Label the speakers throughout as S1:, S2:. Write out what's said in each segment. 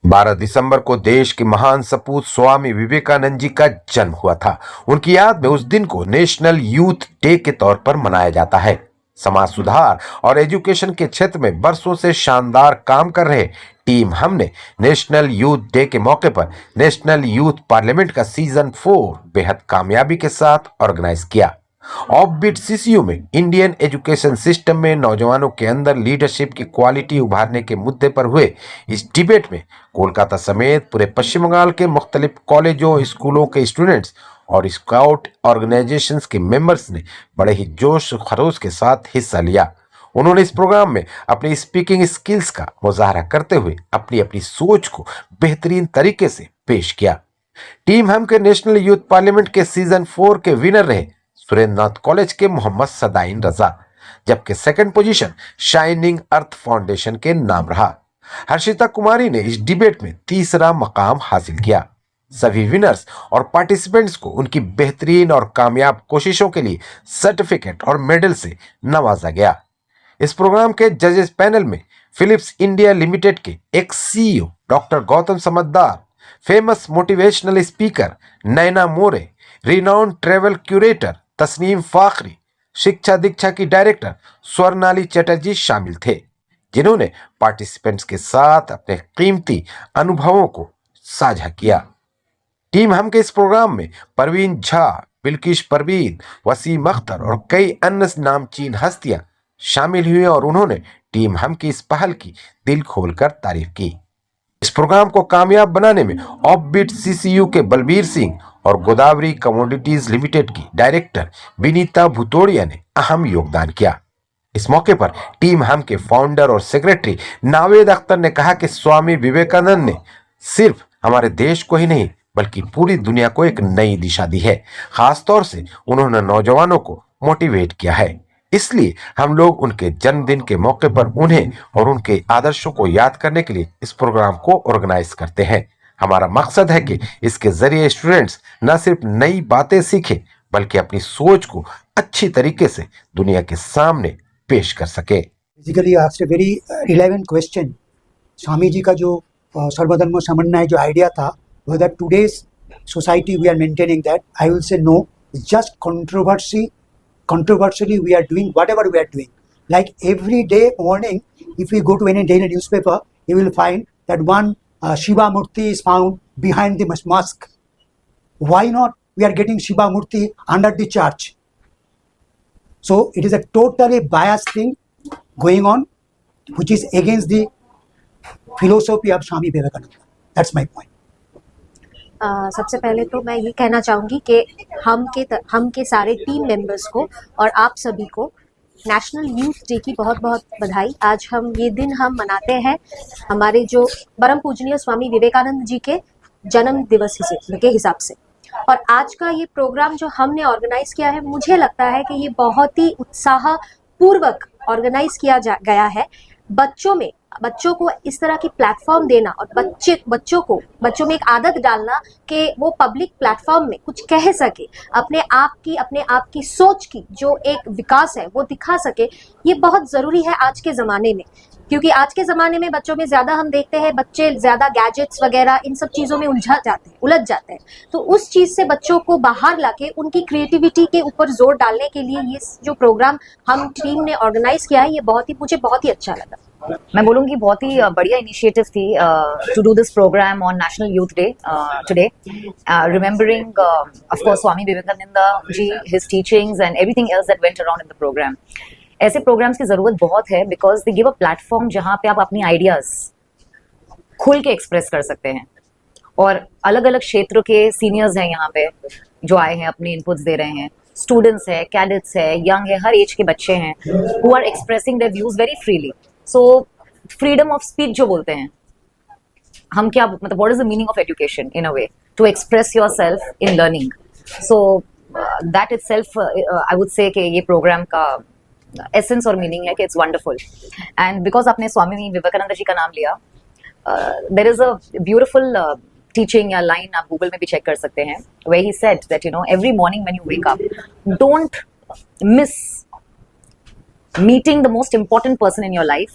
S1: 12 दिसंबर को देश के महान सपूत स्वामी विवेकानंद जी का जन्म हुआ था। उनकी याद में उस दिन को नेशनल यूथ डे के तौर पर मनाया जाता है। समाज सुधार और एजुकेशन के क्षेत्र में बरसों से शानदार काम कर रहे टीम हम ने नेशनल यूथ डे के मौके पर नेशनल यूथ पार्लियामेंट का सीजन 4 बेहद कामयाबी के साथ ऑर्गेनाइज किया। ऑफबीट सीसीयू में इंडियन एजुकेशन सिस्टम में नौजवानों के अंदर लीडरशिप की क्वालिटी उभारने के मुद्दे पर हुए इस डिबेट में कोलकाता समेत पूरे पश्चिम बंगाल के मुख्तलिफ कॉलेजों स्कूलों के स्टूडेंट्स और स्काउट ऑर्गेनाइजेशंस के मेंबर्स ने बड़े ही जोश खरोश के साथ हिस्सा लिया। उन्होंने इस प्रोग्राम में अपनी स्पीकिंग स्किल्स का मुजाहरा करते हुए अपनी अपनी सोच को बेहतरीन तरीके से पेश किया। टीम हम के नेशनल यूथ पार्लियामेंट के सीजन 4 के विनर रहे सुरेंद्रनाथ कॉलेज के मोहम्मद सदाइन रजा, जबकि सेकंड पोजीशन शाइनिंग अर्थ फाउंडेशन के नाम रहा। हर्षिता कुमारी ने इस डिबेट में तीसरा मकाम हासिल किया। सभी विनर्स और पार्टिसिपेंट्स को उनकी बेहतरीन और कामयाब कोशिशों के लिए सर्टिफिकेट और मेडल से नवाजा गया। इस प्रोग्राम के जजेस पैनल में फिलिप्स इंडिया लिमिटेड के ex CEO doctor Gautam Samaddar, famous motivational speaker Naina More, renowned travel curator Tasneem Fakhri, शिक्षा दीक्षा की डायरेक्टर स्वर्णाली चटर्जी शामिल थे, जिन्होंने पार्टिसिपेंट्स के साथ अपने कीमती अनुभवों को साझा किया। टीम हम के इस प्रोग्राम में परवीन झा, बिल्किश परवीन, वसीम अख्तर और कई अन्य नामचीन हस्तियां शामिल हुई और उन्होंने टीम हम की इस पहल की दिल खोलकर तारीफ की। इस प्रोग्राम को कामयाब बनाने में ऑफबीट सीसीयू के बलबीर सिंह और गोदावरी कमोडिटीज लिमिटेड की डायरेक्टर विनीता भुतोड़िया ने अहम योगदान किया। इस मौके पर टीम हम के फाउंडर और सेक्रेटरी नावेद अख्तर ने कहा कि स्वामी विवेकानंद ने सिर्फ हमारे देश को ही नहीं बल्कि पूरी दुनिया को एक नई दिशा दी है। खासतौर से उन्होंने नौजवानों को मोटिवेट किया है, इसलिए हम लोग उनके जन्मदिन के मौके पर उन्हें और उनके आदर्शों को याद करने के लिए इस प्रोग्राम को ऑर्गेनाइज करते हैं। हमारा मकसद है कि इसके जरिए स्टूडेंट्स न सिर्फ नई बातें सीखें बल्कि अपनी सोच को अच्छी तरीके से दुनिया के सामने पेश कर सके।
S2: बेसिकली आपसे very relevant question, Swami ji का जो सर्वधर्म समन्वय जो आइडिया था, whether today's society we are maintaining that, I will say no, it's just controversially we are doing whatever we are doing. Like every day morning, if we go to any daily newspaper, you will find that one Shiva Murti is found behind the mosque. Why not we are getting Shiva Murti under the church? So it is a totally biased thing going on, which is against the philosophy of Swami Vivekananda. That's my point.
S3: सबसे पहले तो मैं ये कहना चाहूँगी कि हम के सारे टीम मेंबर्स को और आप सभी को नेशनल यूथ डे की बहुत बहुत बधाई। आज ये दिन हम मनाते हैं हमारे जो परम पूजनीय स्वामी विवेकानंद जी के जन्म दिवस के हिसाब से। और आज का ये प्रोग्राम जो हमने ऑर्गेनाइज किया है, मुझे लगता है कि ये बहुत ही उत्साहपूर्वक ऑर्गेनाइज किया गया है। बच्चों को इस तरह की प्लेटफॉर्म देना और बच्चों में एक आदत डालना कि वो पब्लिक प्लेटफॉर्म में कुछ कह सके, अपने आप की सोच की जो एक विकास है वो दिखा सके, ये बहुत जरूरी है आज के ज़माने में। क्योंकि आज के ज़माने में बच्चों में ज़्यादा हम देखते हैं बच्चे ज़्यादा गैजेट्स वगैरह इन सब चीज़ों में उलझ जाते हैं। तो उस चीज़ से बच्चों को बाहर लाके उनकी क्रिएटिविटी के ऊपर जोर डालने के लिए ये जो प्रोग्राम हम टीम ने ऑर्गेनाइज किया है, ये मुझे बहुत ही अच्छा लगा।
S4: मैं बोलूँगी बहुत ही बढ़िया इनिशिएटिव थी to do this programme on national youth day today, remembering of course Swami Vivekananda ji, his teachings and everything else that went around in the programme. ऐसे प्रोग्राम्स की जरूरत बहुत है because they give a platform जहाँ पे आप अपनी आइडियाज खुल के एक्सप्रेस कर सकते हैं। और अलग अलग क्षेत्र के सीनियर्स हैं यहाँ पे जो आए हैं, अपने इनपुट्स दे रहे हैं, स्टूडेंट्स है, कैडेट्स है, यंग है, हर एज के बच्चे हैं who are expressing their views very freely. So freedom of speech जो बोलते हैं हम, क्या मतलब what is the meaning of education in a way to express yourself in learning. So that itself I would say कि ये programme का essence और मीनिंग है कि इट्स वंडरफुल। एंड बिकॉज आपने स्वामी विवेकानंद जी का नाम लिया, there is a beautiful teaching या लाइन आप गूगल में भी चेक कर सकते हैं, where he said that every morning when you wake up, don't miss meeting the most important person in your life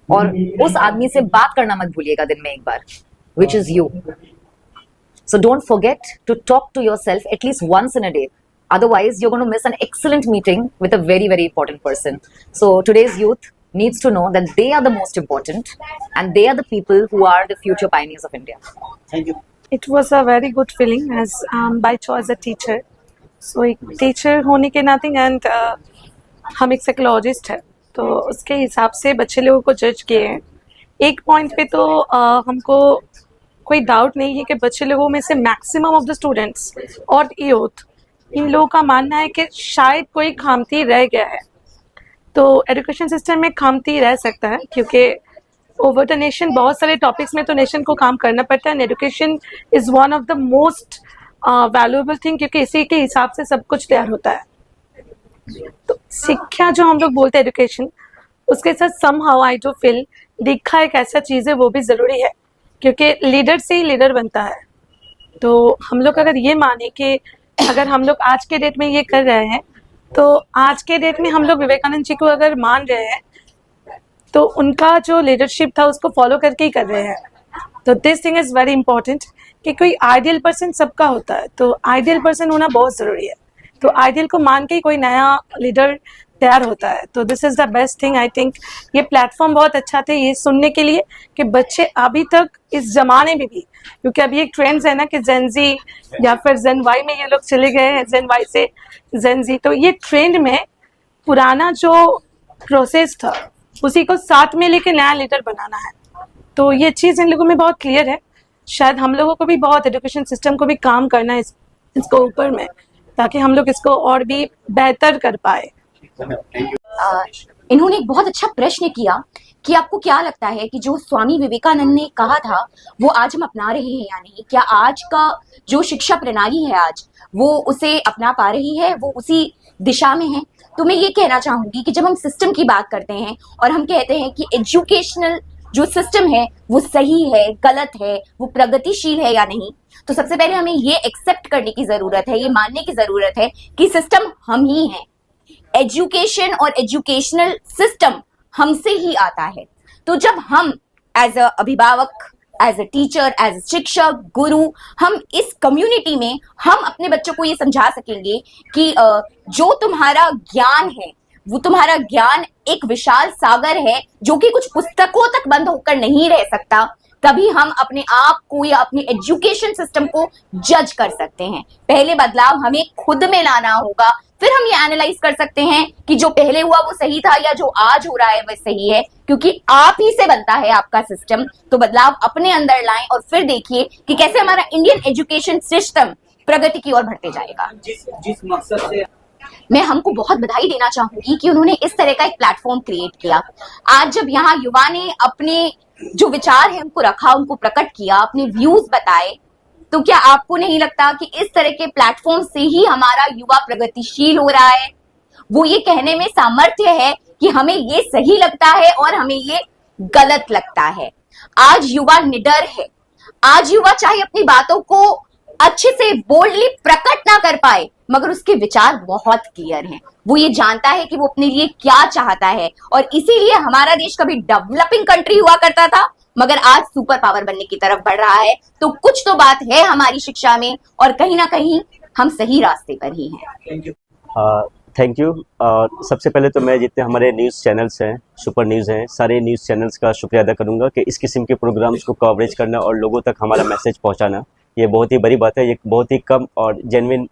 S4: और उस आदमी से बात करना मत भूलिएगा दिन में एक बार, which is you. So don't forget to talk to yourself at least once in a day. Otherwise, you're going to miss an excellent meeting with a very, very important person. So today's youth needs to know that they are the most important and they are the people who are the future pioneers of India.
S2: Thank you.
S5: It was a very good feeling as by choice a teacher. So एक teacher होने के नाते and हम एक psychologist है, तो उसके हिसाब से बच्चे लोगों को जज किए हैं। एक पॉइंट पे तो हमको कोई डाउट नहीं है कि बच्चे लोगों में से मैक्सिमम ऑफ द स्टूडेंट्स और यूथ, इन लोगों का मानना है कि शायद कोई खामती रह गया है। तो एजुकेशन सिस्टम में खामती रह सकता है क्योंकि ओवर द नेशन बहुत सारे टॉपिक्स में तो नेशन को काम करना पड़ता है and education is one of the most valuable thing, क्योंकि इसी के हिसाब से सब कुछ तैयार होता है। तो शिक्षा जो हम लोग बोलते हैं एजुकेशन, उसके साथ समहाउ आई डू फील दीक्षा एक ऐसा चीज़ है, वो भी ज़रूरी है क्योंकि लीडर से ही लीडर बनता है। तो हम लोग अगर ये माने कि अगर हम लोग आज के डेट में ये कर रहे हैं, तो आज के डेट में हम लोग विवेकानंद जी को अगर मान रहे हैं तो उनका जो लीडरशिप था उसको फॉलो करके ही कर रहे हैं। तो this thing is very important कि कोई आइडियल पर्सन सबका होता है, तो आइडियल पर्सन होना बहुत ज़रूरी है। तो आइडियल को मान के ही कोई नया लीडर तैयार होता है। तो this is the best thing. I think ये प्लेटफॉर्म बहुत अच्छा था ये सुनने के लिए कि बच्चे अभी तक इस जमाने में भी, क्योंकि अभी एक ट्रेंड्स है ना कि जेन जी या फिर जेन वाई में ये लोग चले गए हैं, जेन वाई से जेन जी, तो ये ट्रेंड में पुराना जो प्रोसेस था उसी को साथ में लेके नया लीडर बनाना है। तो ये चीज़ इन लोगों में बहुत क्लियर है। शायद हम लोगों को भी बहुत एजुकेशन सिस्टम को भी काम करना है इसको ऊपर में, ताकि हम लोग इसको और भी बेहतर कर पाए।
S6: इन्होंने एक बहुत अच्छा प्रश्न किया कि आपको क्या लगता है कि जो स्वामी विवेकानंद ने कहा था वो आज हम अपना रहे हैं या नहीं? क्या आज का जो शिक्षा प्रणाली है आज वो उसे अपना पा रही है, वो उसी दिशा में है? तो मैं ये कहना चाहूंगी कि जब हम सिस्टम की बात करते हैं और हम कहते हैं कि एजुकेशनल जो सिस्टम है वो सही है, गलत है, वो प्रगतिशील है या नहीं, तो सबसे पहले हमें ये एक्सेप्ट करने की जरूरत है, ये मानने की जरूरत है कि सिस्टम हम ही हैं। एजुकेशन और एजुकेशनल सिस्टम हमसे ही आता है। तो जब हम एज अ अभिभावक, as a teacher, as a शिक्षक, गुरु, हम इस कम्युनिटी में हम अपने बच्चों को ये समझा सकेंगे कि जो तुम्हारा ज्ञान है वो तुम्हारा ज्ञान एक विशाल सागर है जो कि कुछ पुस्तकों तक बंद होकर नहीं रह सकता, तभी हम अपने आप को या अपने एजुकेशन सिस्टम को जज कर सकते हैं। पहले बदलाव हमें खुद में लाना होगा, फिर हम ये एनालाइज कर सकते हैं कि जो पहले हुआ वो सही था या जो आज हो रहा है वह सही है, क्योंकि आप ही से बनता है आपका सिस्टम। तो बदलाव अपने अंदर लाएं और फिर देखिए कि कैसे हमारा इंडियन एजुकेशन सिस्टम प्रगति की ओर बढ़ते जाएगा।
S2: जिस मकसद से
S6: मैं हमको बहुत बधाई देना चाहूंगी कि उन्होंने इस तरह का एक प्लेटफॉर्म क्रिएट किया। आज जब यहाँ युवा ने अपने जो विचार है उनको रखा, उनको प्रकट किया, अपने व्यूज बताए, तो क्या आपको नहीं लगता कि इस तरह के प्लेटफॉर्म से ही हमारा युवा प्रगतिशील हो रहा है? वो ये कहने में सामर्थ्य है कि हमें ये सही लगता है और हमें ये गलत लगता है। आज युवा निडर है। आज युवा चाहे अपनी बातों को अच्छे से बोल्डली प्रकट ना कर पाए, मगर उसके विचार बहुत क्लियर हैं। वो ये जानता है कि वो अपने लिए क्या चाहता है, और इसीलिए हमारा देश कभी डेवलपिंग कंट्री हुआ करता था मगर आज सुपर पावर बनने की तरफ बढ़ रहा है। तो कुछ तो बात है हमारी शिक्षा में, और कहीं ना कहीं हम सही रास्ते पर ही हैं।
S7: Thank you. सबसे पहले तो मैं जितने हमारे न्यूज़ चैनल्स हैं, सुपर न्यूज़ हैं, सारे न्यूज़ चैनल्स का शुक्रिया अदा करूंगा कि इस किस्म के प्रोग्राम्स को कवरेज करना और लोगों तक हमारा मैसेज पहुंचाना, ये बहुत ही बड़ी बात है। ये बहुत ही कम और जेन्युइन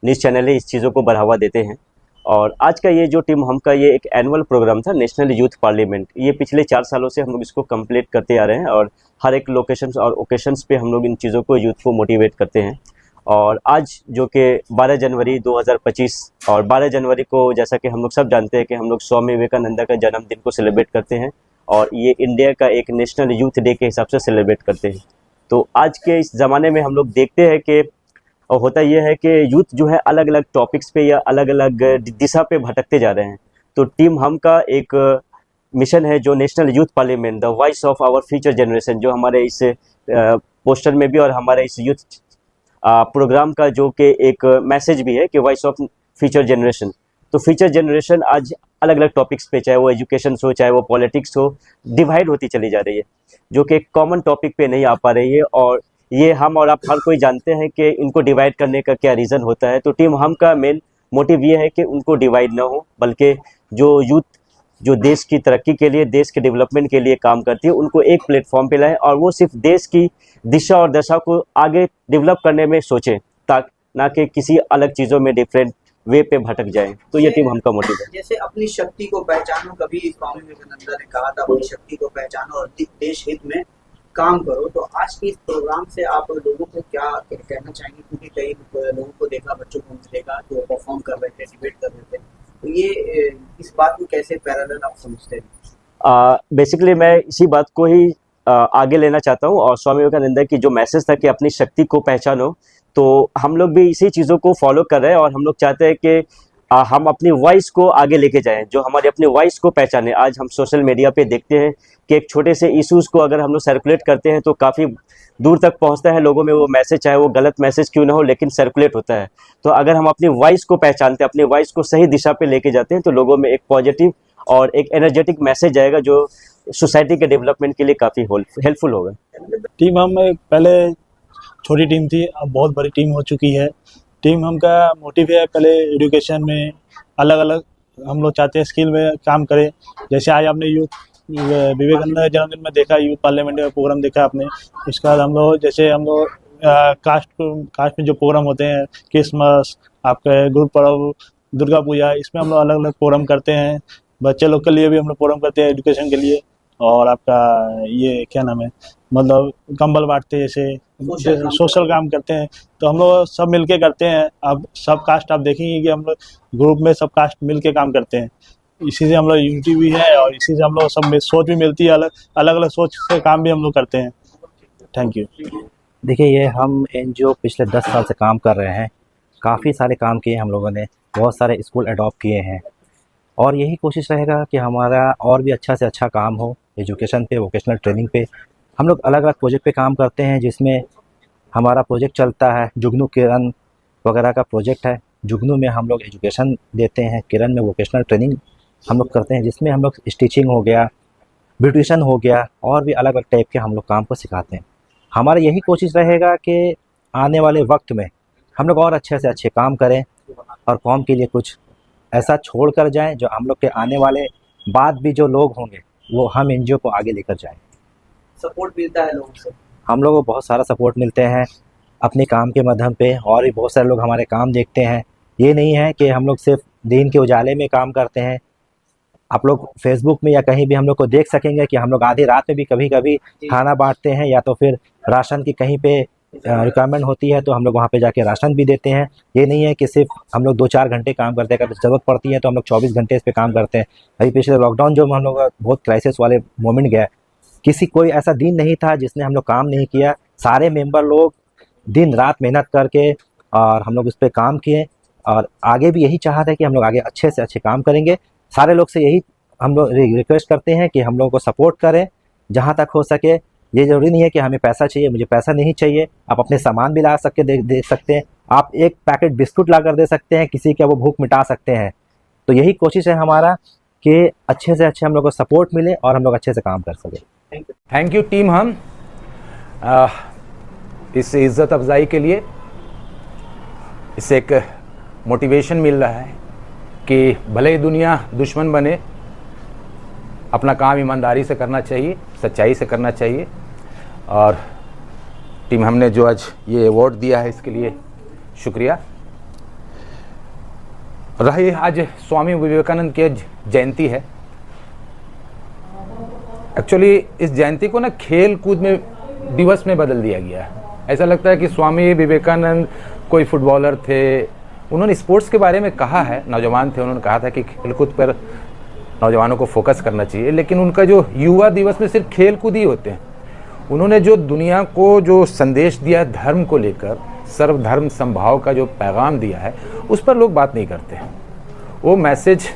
S7: न्यूज़ चैनल है, इस चीज़ों को बढ़ावा देते हैं। और आज का ये जो टीम हम का ये एक एनुअल प्रोग्राम था, नेशनल यूथ पार्लियामेंट, ये पिछले 4 सालों से हम लोग इसको कंप्लीट करते आ रहे हैं और हर एक लोकेशंस और ओकेशंस पे हम लोग इन चीज़ों को, यूथ को मोटिवेट करते हैं। और आज जो कि 12 जनवरी 2025 और 12 जनवरी को जैसा कि हम लोग सब जानते हैं कि हम लोग स्वामी विवेकानंद का जन्मदिन को सेलिब्रेट करते हैं और ये इंडिया का एक नेशनल यूथ डे के हिसाब से सेलिब्रेट करते हैं। तो आज के इस ज़माने में हम लोग देखते हैं कि होता यह है कि यूथ जो है अलग अलग टॉपिक्स पे या अलग अलग दिशा पे भटकते जा रहे हैं। तो टीम हम का एक मिशन है जो national youth parliament, the voice of our future generation, जो हमारे इस पोस्टर में भी और हमारे इस यूथ प्रोग्राम का जो कि एक मैसेज भी है कि वॉइस ऑफ फ्यूचर जनरेशन। तो फ्यूचर जनरेशन आज अलग अलग टॉपिक्स पे, चाहे वो एजुकेशन हो चाहे वो पॉलिटिक्स हो, डिवाइड होती चली जा रही है, जो कि एक कॉमन टॉपिक पे नहीं आ पा रही है। और ये हम और आप हर कोई जानते हैं कि इनको डिवाइड करने का क्या रीज़न होता है। तो टीम हम का मेन मोटिव ये है कि उनको डिवाइड ना हो, बल्कि जो यूथ जो देश की तरक्की के लिए, देश के डेवलपमेंट के लिए काम करती है, उनको एक प्लेटफॉर्म पे लाएं और वो सिर्फ देश की दिशा और दशा को आगे डेवलप करने में सोचें, ताकि ना कि किसी अलग चीज़ों में डिफरेंट वे पे भटक जाए। तो ये टीम हमका मोटिव है।
S8: जैसे अपनी शक्ति को पहचानो, कभी स्वामी विवेकानंद ने कहा था अपनी शक्ति को पहचानो और देश हित में काम करो। तो आज के इस प्रोग्राम से आप लोगों को क्या कहना चाहेंगे, क्योंकि कई लोगों को देखा, बच्चों को देखा जो परफॉर्म कर रहे थे, डिबेट कर रहे थे, तो ये इस बात को कैसे पैरेलल आप समझते हैं?
S7: बेसिकली मैं इसी बात को ही आगे लेना चाहता हूँ, और स्वामी विवेकानंद की जो मैसेज था कि अपनी शक्ति को पहचानो, तो हम लोग भी इसी चीज़ों को फॉलो कर रहे हैं और हम लोग चाहते हैं कि हम अपनी वॉइस को आगे लेके जाएं, जो हमारी अपनी वॉइस को पहचाने। आज हम सोशल मीडिया पे देखते हैं कि एक छोटे से इश्यूज़ को अगर हम लोग सर्कुलेट करते हैं तो काफ़ी दूर तक पहुंचता है लोगों में वो मैसेज, चाहे वो गलत मैसेज क्यों ना हो, लेकिन सर्कुलेट होता है। तो अगर हम अपनी वॉइस को पहचानते हैं, अपनी वॉइस को सही दिशा पे लेके जाते हैं, तो लोगों में एक पॉजिटिव और एक एनर्जेटिक मैसेज आएगा जो सोसाइटी के डेवलपमेंट के लिए काफ़ी हेल्पफुल होगा।
S9: टीम हम पहले छोटी टीम थी, अब बहुत बड़ी टीम हो चुकी है। टीम हम का मोटिव है पहले एजुकेशन में अलग अलग हम लोग चाहते हैं स्किल में काम करें। जैसे आज आपने यूथ विवेकानंद जन्मदिन में देखा, यूथ पार्लियामेंट में प्रोग्राम देखा आपने। उसके बाद हम लोग कास्ट में जो प्रोग्राम होते हैं, क्रिसमस, आपके गुरु पर्व, दुर्गा पूजा, इसमें हम लोग अलग अलग प्रोग्राम करते हैं। बच्चे लोग के लिए भी हम लोग प्रोग्राम करते हैं एजुकेशन के लिए। और आपका ये क्या नाम है, मतलब कंबल बांटते हैं, जैसे सोशल काम करते हैं। तो हम लोग सब मिलके करते हैं। अब सब कास्ट आप देखेंगे कि हम लोग ग्रुप में सब कास्ट मिलके काम करते हैं। इसी से हम लोग यूनिटी भी है और इसी से हम लोग सब में सोच भी मिलती है, अलग अलग सोच से काम भी हम लोग करते हैं। Thank you.
S10: देखिए, ये हम एनजीओ पिछले 10 साल से काम कर रहे हैं। काफ़ी सारे काम किए हम लोगों ने, बहुत सारे स्कूल अडॉप्ट किए हैं और यही कोशिश रहेगा कि हमारा और भी अच्छा से अच्छा काम हो एजुकेशन पे, वोकेशनल ट्रेनिंग पे। हम लोग अलग अलग प्रोजेक्ट पे काम करते हैं, जिसमें हमारा प्रोजेक्ट चलता है जुगनू किरण वगैरह का प्रोजेक्ट है। जुगनू में हम लोग एजुकेशन देते हैं, किरण में वोकेशनल ट्रेनिंग हम लोग करते हैं, जिसमें हम लोग स्टिचिंग हो गया, ब्यूटिशियन हो गया और भी अलग अलग टाइप के हम लोग काम को सिखाते हैं। हमारा यही कोशिश रहेगा कि आने वाले वक्त में हम लोग और अच्छे से अच्छे काम करें और कौम के लिए कुछ ऐसा छोड़ कर जाएँ जो हम लोग के आने वाले बाद भी जो लोग होंगे वो हम एनजीओ को आगे लेकर जाएं।
S8: सपोर्ट मिलता है लोगों से? हम
S10: लोगों को बहुत सारा सपोर्ट मिलते हैं अपने काम के माध्यम पे, और भी बहुत सारे लोग हमारे काम देखते हैं। ये नहीं है कि हम लोग सिर्फ दिन के उजाले में काम करते हैं। आप लोग फेसबुक में या कहीं भी हम लोग को देख सकेंगे कि हम लोग आधी रात में भी कभी कभी खाना बांटते हैं, या तो फिर राशन की कहीं पे रिक्वायरमेंट होती है तो हम लोग वहाँ पे जाके राशन भी देते हैं। ये नहीं है कि सिर्फ हम लोग 2-4 घंटे काम करते हैं, अगर ज़रूरत पड़ती है तो हम लोग 24 घंटे इस पे काम करते हैं। अभी पिछले लॉकडाउन जो हम लोग बहुत क्राइसिस वाले मोमेंट गया, कोई ऐसा दिन नहीं था जिसने हम लोग काम नहीं किया। सारे मेंबर लोग दिन रात मेहनत करके और हम लोग उस पर काम किए, और आगे भी यही चाहत है कि हम लोग आगे अच्छे से अच्छे काम करेंगे। सारे लोग से यही हम लोग रिक्वेस्ट करते हैं कि हम लोगों को सपोर्ट करें जहाँ तक हो सके। ये ज़रूरी नहीं है कि हमें पैसा चाहिए, मुझे पैसा नहीं चाहिए। आप अपने सामान भी ला सकते दे सकते हैं। आप एक पैकेट बिस्कुट ला कर दे सकते हैं, किसी का वो भूख मिटा सकते हैं। तो यही कोशिश है हमारा कि अच्छे से अच्छे हम लोग को सपोर्ट मिले और हम लोग अच्छे से काम कर सकें।
S11: थैंक यू टीम हम इस इज़्ज़त अफजाई के लिए। इससे एक मोटिवेशन मिल रहा है कि भले ही दुनिया दुश्मन बने, अपना काम ईमानदारी से करना चाहिए, सच्चाई से करना चाहिए। और टीम हमने जो आज ये अवार्ड दिया है इसके लिए शुक्रिया। रही आज स्वामी विवेकानंद की जयंती है। एक्चुअली इस जयंती को ना खेल कूद में दिवस में बदल दिया गया है। ऐसा लगता है कि स्वामी विवेकानंद कोई फुटबॉलर थे। उन्होंने स्पोर्ट्स के बारे में कहा है, नौजवान थे, उन्होंने कहा था कि खेलकूद पर नौजवानों को फोकस करना चाहिए, लेकिन उनका जो युवा दिवस में सिर्फ खेल कूद ही होते हैं। उन्होंने जो दुनिया को जो संदेश दिया धर्म को लेकर, सर्वधर्म समभाव का जो पैगाम दिया है, उस पर लोग बात नहीं करते। वो मैसेज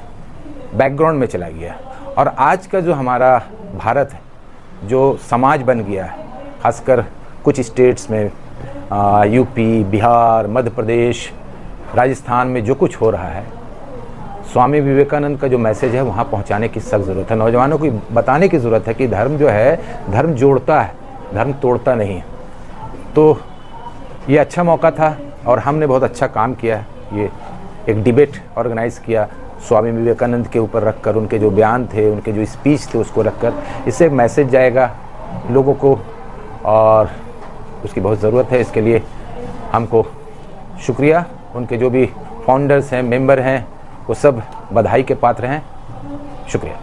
S11: बैकग्राउंड में चला गया। और आज का जो हमारा भारत है, जो समाज बन गया है, खासकर कुछ स्टेट्स में यूपी, बिहार, मध्य प्रदेश, राजस्थान में जो कुछ हो रहा है, स्वामी विवेकानंद का जो मैसेज है वहाँ पहुँचाने की सख्त ज़रूरत है। नौजवानों को बताने की ज़रूरत है कि धर्म जो है, धर्म जोड़ता है, धर्म तोड़ता नहीं है। तो ये अच्छा मौका था और हमने बहुत अच्छा काम किया है। ये एक डिबेट ऑर्गेनाइज़ किया स्वामी विवेकानंद के ऊपर रखकर, उनके जो बयान थे, उनके जो स्पीच थे उसको रखकर, इससे एक मैसेज जाएगा लोगों को और उसकी बहुत ज़रूरत है। इसके लिए हमको शुक्रिया, उनके जो भी फाउंडर्स हैं, मेंबर हैं, वो सब बधाई के पात्र हैं। शुक्रिया।